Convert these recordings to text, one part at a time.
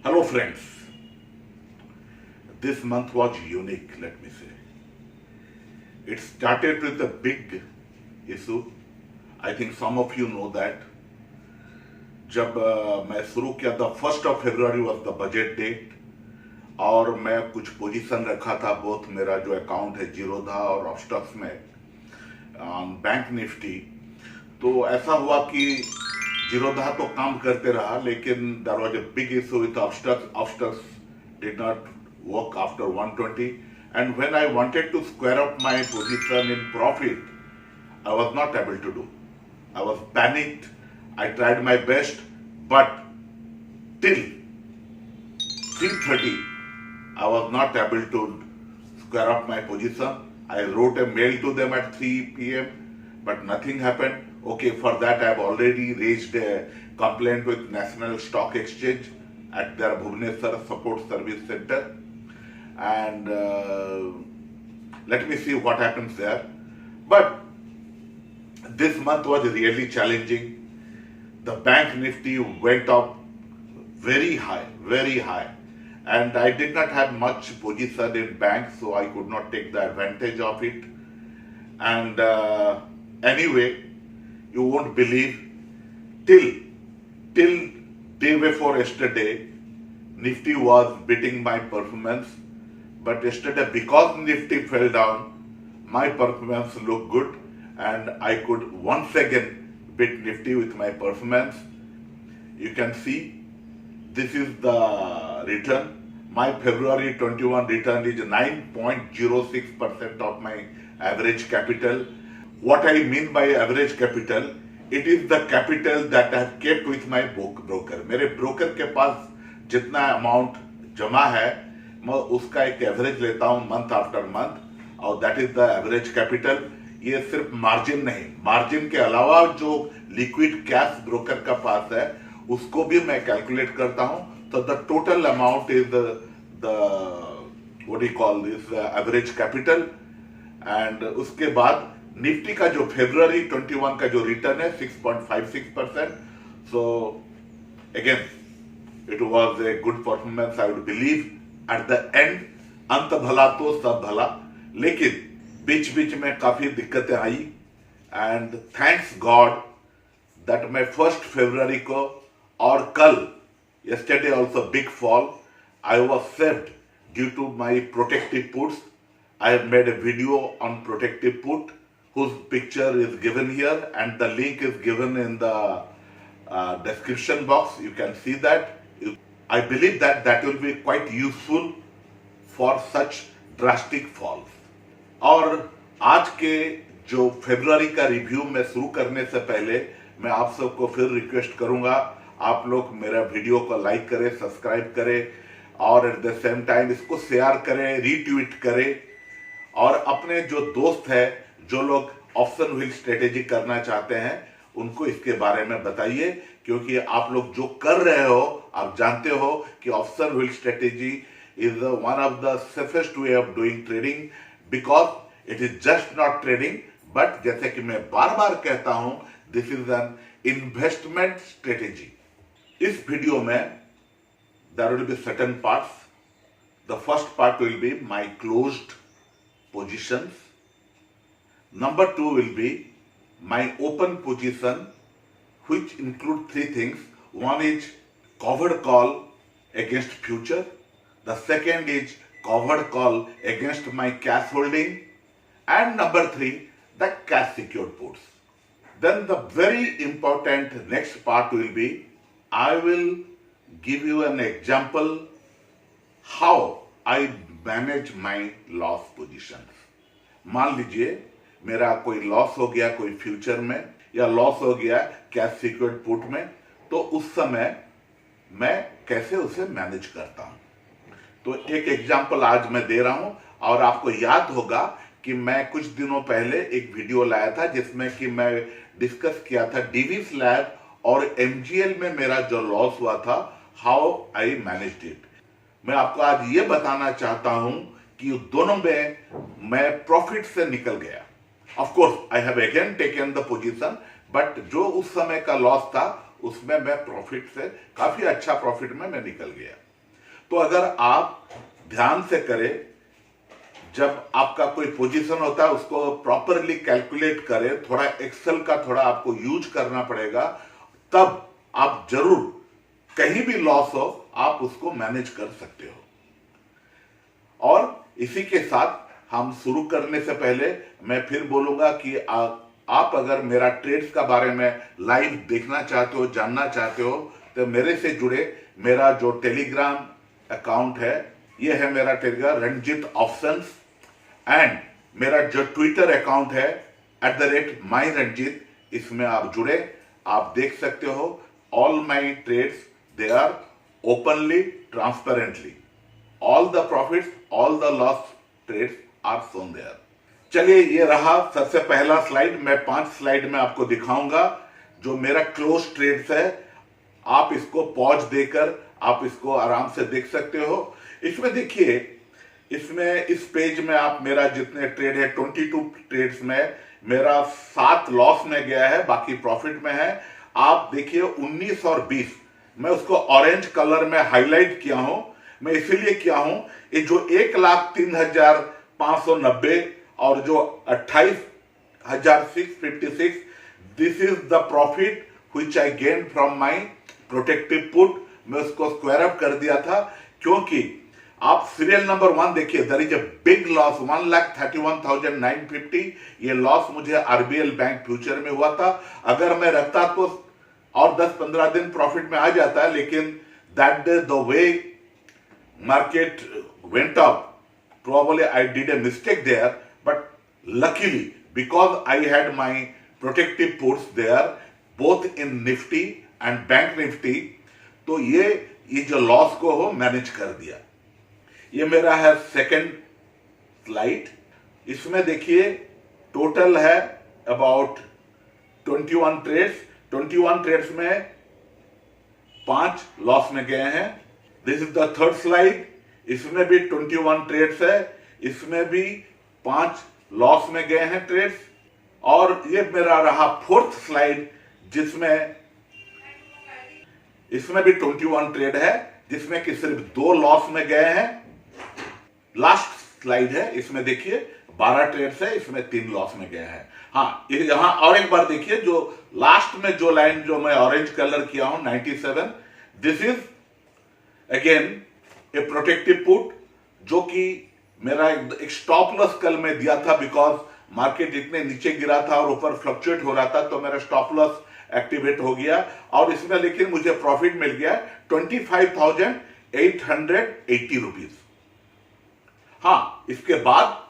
Hello friends, this month was unique, let me say. It started with a big issue. I think some of you know that. जब मैं शुरू किया था 1st of February was the budget date और मैं कुछ position रखा था बोथ मेरा जो अकाउंट है जीरोधा और ऑफस्टॉक्स में बैंक निफ्टी। तो ऐसा हुआ कि जीरोधा तो काम करते रहा लेकिन there was a big issue with of stocks did not work after 120, and when I wanted to square up my position in profit, I was not able to do. I was panicked. I tried my best, but till 3:30, I was not able to square up my position. I wrote a mail to them at 3 p.m., but nothing happened. Okay, for that I have already raised a complaint with National Stock Exchange at their Bhubaneswar Support Service Center, and let me see what happens there. But this month was really challenging. The bank nifty went up very high, and I did not have much position in bank, so I could not take the advantage of it. And anyway, you won't believe, till day before yesterday, Nifty was beating my performance. But yesterday, because Nifty fell down, my performance looked good, and I could once again beat Nifty with my performance. You can see this is the return. My February 21 return is 9.06% of my average capital. What I mean by average capital, it is the capital that I have kept with my broker. मेरे broker के पास जितना amount जमा है मैं उसका एक average लेता हूं मंथ आफ्टर मंथ, और that is the average capital. ये सिर्फ मार्जिन नहीं, मार्जिन के अलावा जो लिक्विड कैश ब्रोकर का पास है उसको भी मैं कैलकुलेट करता हूं. तो the total amount is the what you call this average capital. And उसके बाद निफ्टी का जो February 21 का जो रिटर्न है 6.56%. So again it was a good performance. I would believe at the end अंत भला तो सब भला, लेकिन बीच बीच में काफी दिक्कतें आई. एंड थैंक्स गॉड दैट मैं 1st February को और कल yesterday also big fall, I was saved due to my protective puts. I have made a video on protective put whose picture is given here, and the link is given in the description box. You can see that. I believe that will be quite useful for such drastic falls. और आज के जो फरवरी का review में शुरू करने से पहले मैं आप सबको फिर रिक्वेस्ट करूंगा, आप लोग मेरा वीडियो को लाइक करें, सब्सक्राइब करें, और एट द सेम टाइम इसको शेयर करें, रीट्वीट करें, और अपने जो दोस्त है जो लोग ऑप्शन व्हील स्ट्रेटेजी करना चाहते हैं उनको इसके बारे में बताइए, क्योंकि आप लोग जो कर रहे हो आप जानते हो कि option wheel strategy is one of the safest way of doing trading, because it is just not trading, but जैसे कि मैं बार बार कहता हूं, this is an investment strategy. इस वीडियो में there will be certain parts. The first part will be my closed positions. Number 2 will be my open position, which include 3 things. One is covered call against future. The second is covered call against my cash holding. And number 3, the cash secured puts. Then the very important next part will be, I will give you an example how I manage my loss positions. मान लीजिए मेरा कोई loss हो गया कोई future में, या loss हो गया कैश सिक्योर्ड पुट में, तो उस समय मैं कैसे उसे मैनेज करता हूं. तो एक एग्जांपल आज मैं दे रहा हूं. और आपको याद होगा कि मैं कुछ दिनों पहले एक वीडियो लाया था जिसमें कि मैं डिस्कस किया था डीवीस लैब और एमजीएल में मेरा जो लॉस हुआ था, हाउ आई मैनेज्ड इट. मैं आपको आज ये बताना चाहता हूं कि दोनों में मैं प्रॉफिट से निकल गया. Of course, I have again taken the position, but जो उस समय का लॉस था उसमें मैं प्रॉफिट से काफी अच्छा प्रॉफिट में मैं निकल गया. तो अगर आप ध्यान से करें, जब आपका कोई पोजीशन होता है उसको प्रॉपरली कैलकुलेट करें, थोड़ा एक्सेल का थोड़ा आपको यूज करना पड़ेगा, तब आप जरूर कहीं भी लॉस हो आप उसको मैनेज कर सकते हो। और इसी के साथ हम शुरू करने से पहले मैं फिर बोलूंगा कि आप अगर मेरा ट्रेड्स का बारे में लाइव देखना चाहते हो, जानना चाहते हो, तो मेरे से जुड़े मेरा जो टेलीग्राम अकाउंट है, ये है मेरा टेलीग्राम रंजीत ऑप्शंस, एंड मेरा जो ट्विटर अकाउंट है @myranjit, इसमें आप जुड़े, आप देख सकते हो all my trades, they are openly transparently, all the profits, all the loss trades are shown there. चलिए, ये रहा सबसे पहला स्लाइड। मैं 5 स्लाइड में आपको दिखाऊंगा जो मेरा क्लोज ट्रेड्स है। आप इसको पॉज देकर आप इसको आराम से देख सकते हो। इसमें देखिए, इसमें इस पेज में आप मेरा जितने ट्रेड है 22 ट्रेड्स में मेरा 7 लॉस में गया है, बाकी प्रॉफिट में है। आप देखिए 19 और 20 मैं उसको ऑरेंज कलर में हाईलाइट किया हूं। मैं इसीलिए किया हूं, ये जो 1,03,590 और जो 28,656, this is the profit which I gain from my protective put. मैं उसको स्क्वायर अप कर दिया था, क्योंकि आप सीरियल नंबर 1 देखिए, there is a big loss 1,31,950। ये लॉस मुझे आरबीएल बैंक फ्यूचर में हुआ था। अगर मैं रखता तो और 10-15 दिन प्रॉफिट में आ जाता, लेकिन that day the way market went up, probably I did a mistake there, but luckily because I had my protective puts there both in Nifty and Bank Nifty, तो ये जो लॉस को हो मैनेज कर दिया। ये मेरा है सेकंड स्लाइड। इसमें देखिए टोटल है अबाउट 21 ट्रेड्स। 21 ट्रेड्स में 5 लॉस में गए हैं। This is the third slide. इसमें भी 21 ट्रेड्स है, इसमें भी 5 लॉस में गए हैं ट्रेड्स। और ये मेरा रहा फोर्थ स्लाइड, जिसमें इसमें भी 21 ट्रेड है, जिसमें कि सिर्फ 2 लॉस में गए हैं। लास्ट स्लाइड है, इसमें देखिए 12 ट्रेड्स है, इसमें 3 लॉस में गए हैं। हाँ, यहां और एक बार देखिए, जो लास्ट में जो लाइन जो मैं ऑरेंज कलर किया हूं 97, this is again A protective put, जो कि मेरा एक स्टॉप लॉस कल में दिया था, बिकॉज मार्केट इतने नीचे गिरा था और ऊपर फ्लक्चुएट हो रहा था, तो मेरा स्टॉप लॉस एक्टिवेट हो गया। और इसमें लेकिन मुझे प्रॉफिट मिल गया 25,880 रुपीज। हाँ, इसके बाद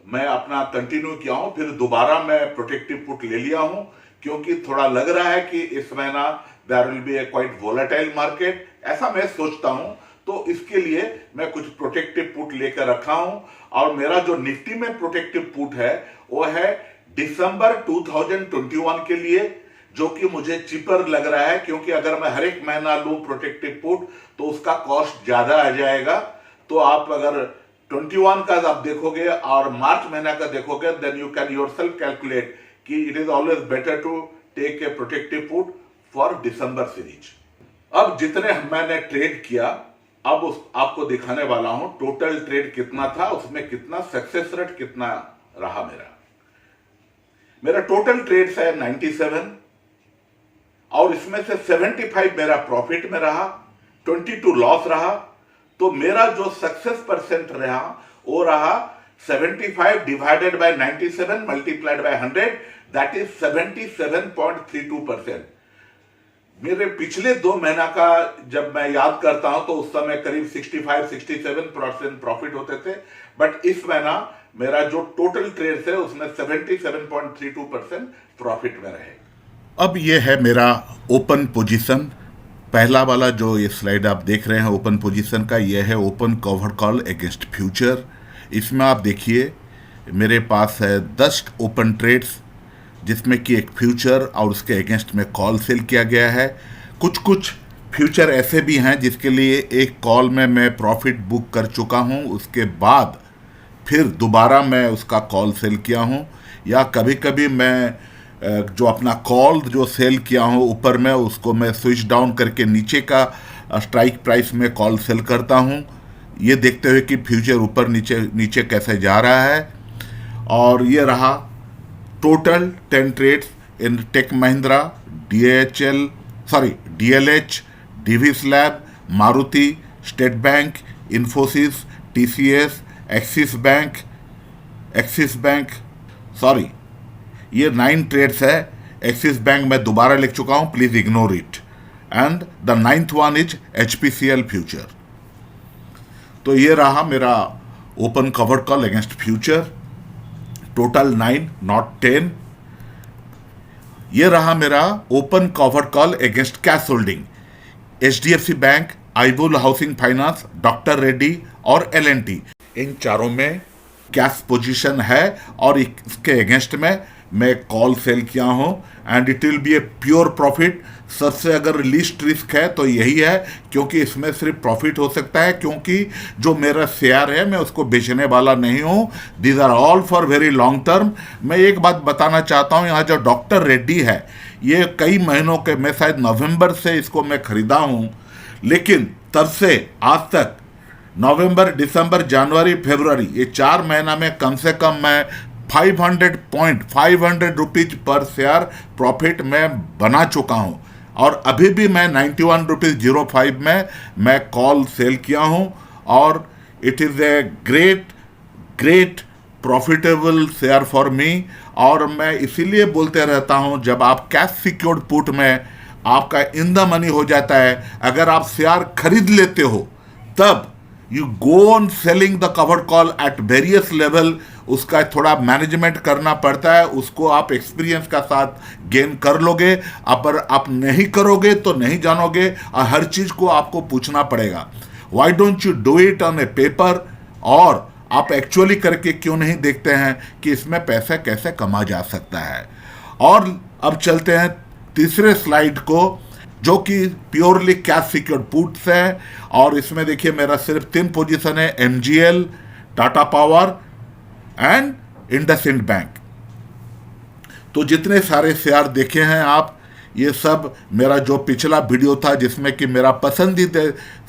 मैं अपना कंटिन्यू किया हूं, फिर दोबारा मैं प्रोटेक्टिव पुट ले लिया हूं, क्योंकि थोड़ा लग रहा है कि इस महीना there will be a quite volatile market, ऐसा मैं सोचता हूं। तो इसके लिए मैं कुछ प्रोटेक्टिव पुट लेकर रखा हूं। और मेरा जो निफ्टी में प्रोटेक्टिव पुट है वो है दिसंबर 2021 के लिए, जो कि मुझे चीपर लग रहा है, क्योंकि अगर मैं हर एक महीना लूं प्रोटेक्टिव पुट तो उसका कॉस्ट ज्यादा आ जाएगा। तो आप अगर 21 का आप देखोगे और मार्च महीना का देखोगे, then you can yourself calculate कि it is always better to take a protective put for December series. अब जितने मैंने ट्रेड किया, अब आपको दिखाने वाला हूं टोटल ट्रेड कितना था, उसमें कितना सक्सेस रेट कितना रहा। मेरा टोटल ट्रेड्स है 97 और इसमें से 75 मेरा प्रॉफिट में रहा, 22 लॉस रहा। तो मेरा जो सक्सेस परसेंट रहा वो रहा 75 divided by 97 multiplied by 100, that is 77.32%। मेरे पिछले 2 महीना का जब मैं याद करता हूं तो उस समय करीब 65-67% प्रॉफिट होते थे, बट इस महीना मेरा जो टोटल ट्रेड्स है उसमें 77.32% प्रॉफिट में रहे। अब ये है मेरा ओपन पोजीशन। पहला वाला जो ये स्लाइड आप देख रहे हैं ओपन पोजीशन का, ये है open cover call against future. इसमें आप देखिए मेरे पास है 10 ओपन ट्रेड्स, जिसमें कि एक फ्यूचर और उसके अगेंस्ट में कॉल सेल किया गया है। कुछ फ्यूचर ऐसे भी हैं जिसके लिए एक कॉल में मैं प्रॉफिट बुक कर चुका हूं, उसके बाद फिर दोबारा मैं उसका कॉल सेल किया हूं, या कभी कभी मैं जो अपना कॉल जो सेल किया हूं ऊपर में उसको मैं स्विच डाउन करके नीचे का स्ट्राइक प्राइस में कॉल सेल करता हूं, ये देखते हुए कि फ्यूचर ऊपर नीचे नीचे कैसे जा रहा है। और ये रहा total 10 trades in Tech Mahindra, DLH, DV स्लैब, Maruti, State Bank, Infosys, TCS, Axis Bank, sorry ये 9 ट्रेड्स है। एक्सिस बैंक मैं दोबारा लिख चुका हूं, please ignore it. And the 9th one is HPCL future. तो ये रहा मेरा open covered call against future, total 9 not 10। ये रहा मेरा open covered call against cash holding, HDFC Bank, Ibull Housing Finance, doctor Reddy और L&T। इन चारों में कैश पोजीशन है और इसके अगेंस्ट में मैं कॉल सेल किया हूं and it will be a pure profit. सबसे अगर लीस्ट रिस्क है तो यही है, क्योंकि इसमें सिर्फ प्रॉफिट हो सकता है, क्योंकि जो मेरा शेयर है मैं उसको बेचने वाला नहीं हूं। These are all for very long term. मैं एक बात बताना चाहता हूं, यहाँ जो डॉक्टर रेड्डी है ये कई महीनों के, मैं शायद नवंबर से इसको मैं खरीदा हूं, लेकिन तब से आज तक नवंबर, दिसंबर, जनवरी, फरवरी, ये 4 महीना में कम से कम मैं 500 रुपीज पर शेयर प्रॉफिट में बना चुका हूं। और अभी भी मैं 91 रुपीज 05 में मैं कॉल सेल किया हूं और it is a great profitable share for me. और मैं इसीलिए बोलते रहता हूं, जब आप कैश सिक्योर्ड पुट में आपका इन द मनी हो जाता है, अगर आप शेयर खरीद लेते हो तब you go on selling the covered call at various level. उसका थोड़ा मैनेजमेंट करना पड़ता है, उसको आप एक्सपीरियंस का साथ गेन कर लोगे। अगर आप नहीं करोगे तो नहीं जानोगे और हर चीज को आपको पूछना पड़ेगा। Why don't you do it on A paper? और आप एक्चुअली करके क्यों नहीं देखते हैं कि इसमें पैसा कैसे कमा जा सकता है। और अब चलते हैं तीसरे स्लाइड को, जो कि प्योरली कैश सिक्योर्ड पुट्स है। और इसमें देखिए मेरा सिर्फ 3 पोजीशन है, MGL, Tata power and IndusInd bank. तो जितने सारे शेयर देखे हैं आप, ये सब मेरा जो पिछला वीडियो था जिसमें कि मेरा पसंदीदा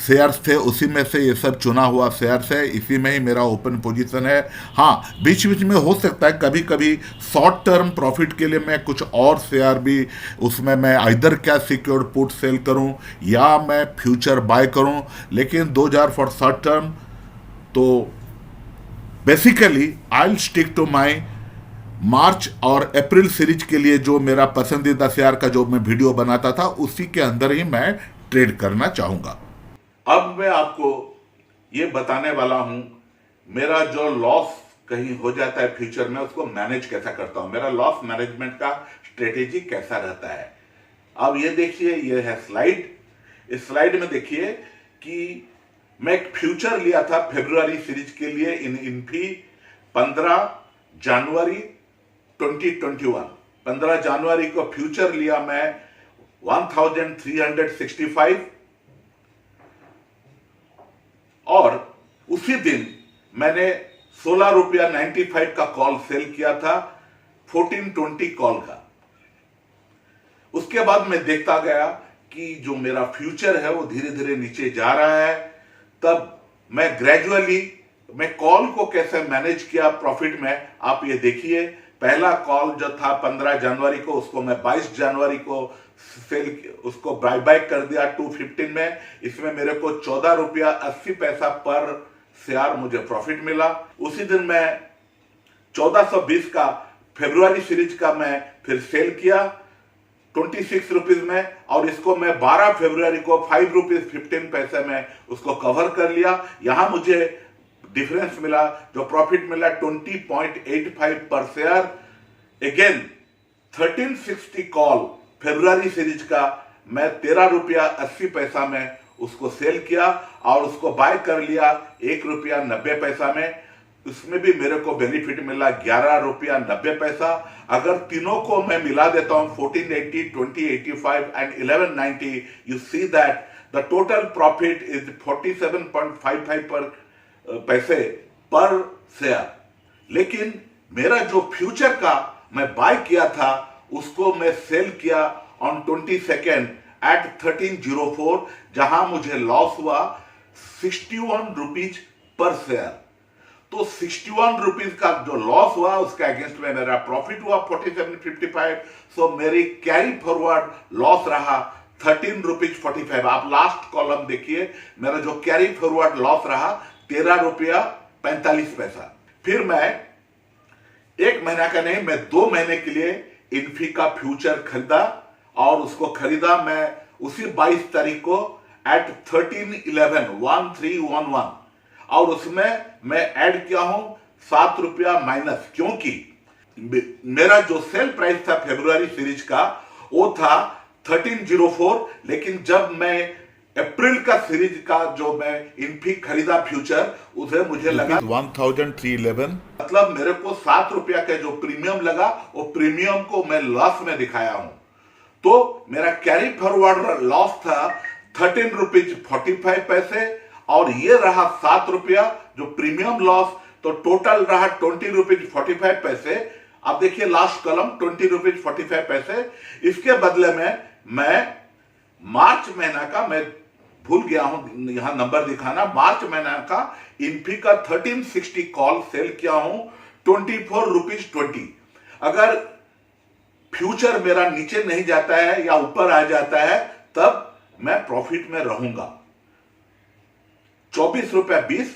शेयर्स थे, उसी में से ये सब चुना हुआ शेयर्स है, इसी में ही मेरा ओपन पोजीशन है। हाँ, बीच बीच में हो सकता है कभी कभी शॉर्ट टर्म प्रॉफिट के लिए मैं कुछ और शेयर भी उसमें मैं either cash secured put sell करूं या मैं फ्यूचर बाय करूं, लेकिन 2000 फॉर शॉर्ट टर्म। तो basically I will stick to my March और अप्रैल सीरीज के लिए जो मेरा पसंदीदा शेयर का जो मैं वीडियो बनाता था, उसी के अंदर ही मैं ट्रेड करना चाहूंगा। अब मैं आपको ये बताने वाला हूं, मेरा जो लॉस कहीं हो जाता है फ्यूचर में, उसको मैनेज कैसा करता हूं, मेरा लॉस मैनेजमेंट का स्ट्रेटेजी कैसा रहता है। अब ये देखिए, ये है स्लाइड। इस स्लाइड में देखिए कि मैं एक फ्यूचर लिया था फरवरी सीरीज के लिए इन इन्फी 15 जनवरी 2021। 15 जनवरी को फ्यूचर लिया मैं 1365 और उसी दिन मैंने 16 रुपया 95 का कॉल सेल किया था 1420 कॉल का। उसके बाद मैं देखता गया कि जो मेरा फ्यूचर है वो धीरे धीरे नीचे जा रहा है। तब मैं ग्रेजुअली मैं कॉल को कैसे मैनेज किया प्रॉफिट में, आप ये देखिए। पहला कॉल जो था 15 जनवरी को, उसको मैं 22 जनवरी को सेल, उसको बाय बैक कर दिया 215 में। इसमें मेरे को 14 रुपया 80 पैसा पर शेयर मुझे प्रॉफिट मिला। उसी दिन मैं 1420 का फरवरी सीरीज का मैं फिर सेल किया 26 रुपीज में, और इसको मैं 12 फरवरी को 5 रुपीज 15 पैसे में उसको कवर कर लिया। यहां मुझे डिफरेंस मिला, जो प्रॉफिट मिला 20.85 पर शेयर। अगेन 1360 कॉल फरवरी सीरीज का मैं 13 रुपया 80 पैसा में उसको सेल किया और उसको बाय कर लिया 1 रुपया 90 पैसा में। उसमें भी मेरे को बेनिफिट मिला 11 रुपया 90 पैसा। अगर तीनों को मैं मिला देता हूं 1480, 2085 and 1190, you see that the total profit is 47.55 पर पैसे पर शेयर। लेकिन मेरा जो फ्यूचर का मैं बाय किया था उसको मैं सेल किया ऑन 22nd एट 1304, जहां मुझे लॉस हुआ 61 रुपीज पर शेयर। तो 61 रुपीज का जो लॉस हुआ उसके अगेंस्ट में मेरा प्रॉफिट हुआ 47.55। सो मेरी कैरी फॉरवर्ड लॉस रहा 13 रुपीज 45। आप लास्ट कॉलम देखिए, मेरा जो कैरी फॉरवर्ड लॉस रहा 13 रुपया 45 पैसा। फिर मैं 1 महीना का नहीं, मैं 2 महीने के लिए इन्फी का फ्यूचर खरीदा और उसको खरीदा मैं उसी 22 तारीख को एट 1311 और उसमें मैं ऐड किया हूं 7 रुपया माइनस, क्योंकि मेरा जो सेल प्राइस था फरवरी सीरीज का वो था 1304, लेकिन जब मैं अप्रैल का सीरीज का जो मैं इन्फी खरीदा फ्यूचर, उसे मुझे लगा 1311, मतलब मेरे को 7 रुपया का जो प्रीमियम लगा वो प्रीमियम को मैं लॉस में दिखाया हूं। तो मेरा कैरी फॉरवर्ड लॉस था 13 रुपीज 45 पैसे और ये रहा 7 रुपया जो प्रीमियम लॉस, तो टोटल रहा 20 रुपीज 45 पैसे। अब देखिए लास्ट कॉलम 20 रुपीज 45 पैसे। इसके बदले में मैं मार्च महीना का, मैं भूल गया हूं यहां नंबर दिखाना, मार्च महीना का इन्फी का 1360 कॉल सेल किया हूं 24 रुपीज 20। अगर फ्यूचर मेरा नीचे नहीं जाता है या ऊपर आ जाता है तब मैं प्रॉफिट में रहूंगा। 24 रुपया 20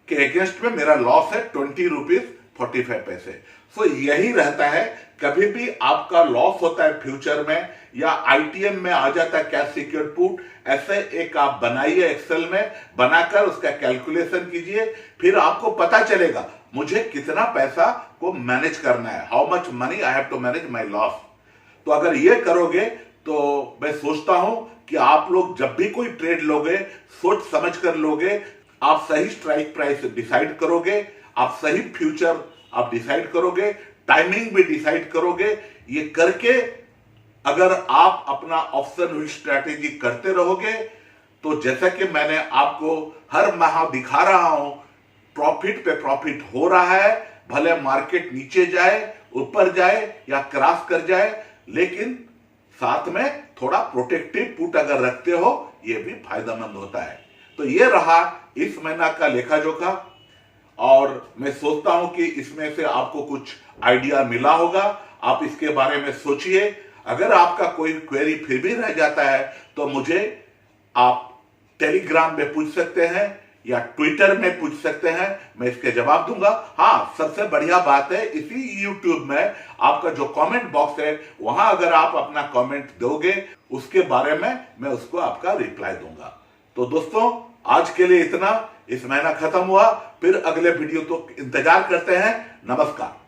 के अगेंस्ट में मेरा लॉस है 20 रुपीज 45 पैसे। सो यही रहता है, कभी भी आपका लॉस होता है फ्यूचर में या आईटीएम में आ जाता है कैश सिक्योर्ड पुट, ऐसे एक आप बनाइए, एक्सेल में बनाकर उसका कैलकुलेशन कीजिए, फिर आपको पता चलेगा मुझे कितना पैसा को मैनेज करना है, how much money I have to manage my loss. तो अगर ये करोगे तो मैं सोचता हूं कि आप लोग जब भी कोई ट्रेड लोगे सोच समझ कर लोगे, आप सही स्ट्राइक प्राइस डिसाइड करोगे, आप सही फ्यूचर आप डिसाइड करोगे, टाइमिंग भी डिसाइड करोगे। ये करके अगर आप अपना ऑप्शन व्हील स्ट्रैटेजी करते रहोगे तो जैसा कि मैंने आपको हर माह दिखा रहा हूं, प्रॉफिट पे प्रॉफिट हो रहा है, भले मार्केट नीचे जाए, ऊपर जाए या क्रॉस कर जाए, लेकिन साथ में थोड़ा प्रोटेक्टिव पुट अगर रखते हो ये भी फायदेमंद होता है। तो ये रहा इस महीना का लेखा जोखा और मैं सोचता हूं कि इसमें से आपको कुछ आइडिया मिला होगा। आप इसके बारे में सोचिए। अगर आपका कोई क्वेरी फिर भी रह जाता है तो मुझे आप टेलीग्राम में पूछ सकते हैं या ट्विटर में पूछ सकते हैं, मैं इसके जवाब दूंगा। हाँ, सबसे बढ़िया बात है इसी यूट्यूब में आपका जो कमेंट बॉक्स है वहां अगर आप अपना कमेंट दोगे उसके बारे में मैं उसको आपका रिप्लाई दूंगा। तो दोस्तों आज के लिए इतना, इस महीना खत्म हुआ, फिर अगले वीडियो तो इंतजार करते हैं। नमस्कार।